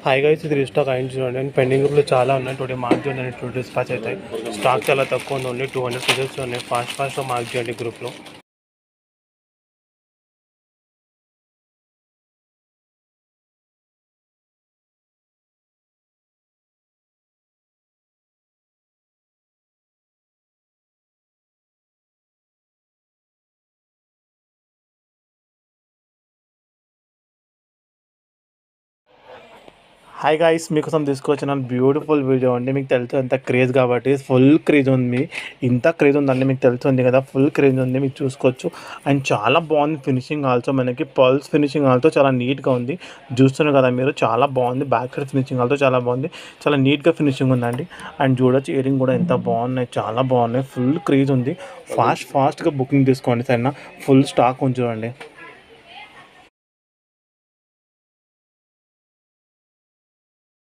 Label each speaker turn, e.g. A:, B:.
A: Hi guys, ఇది restock అయింది చూడండి. అండ్ పెండింగ్ గ్రూప్లో చాలా ఉన్నాయి. టుడే మార్క్ చేయండి అని 2 డిస్పాచ్ అవుతాయి. స్టాక్ చాలా తక్కువ ఉంది, ఓన్లీ 200 పీసెస్ ఉన్నాయి. ఫాస్ట్గా మార్క్ చేయండి గ్రూప్లో. హాయ్ గాయ్స్, మీకోసం తీసుకొచ్చిన బ్యూటిఫుల్ వీడియో అండి. మీకు తెలుసు ఎంత క్రేజ్ కాబట్టి ఫుల్ క్రేజ్ ఉంది. ఇంత క్రేజ్ ఉందండి, మీకు తెలుస్తుంది కదా, ఫుల్ క్రేజ్ ఉంది. మీకు చూసుకోవచ్చు. అండ్ చాలా బాగుంది ఫినిషింగ్ ఆల్సో. మనకి పర్ల్స్ ఫినిషింగ్ ఆల్సో చాలా నీట్గా ఉంది. చూస్తున్నారు కదా మీరు, చాలా బాగుంది. బ్యాక్ సైడ్ ఫినిషింగ్ ఆల్సో చాలా బాగుంది. చాలా నీట్గా ఫినిషింగ్ ఉందండి. అండ్ చూడొచ్చు, ఇయరింగ్ కూడా ఎంత బాగున్నాయి, చాలా బాగున్నాయి. ఫుల్ క్రేజ్ ఉంది. ఫాస్ట్గా బుకింగ్ తీసుకోండి సరేనా. ఫుల్ స్టాక్ ఉంది చూడండి.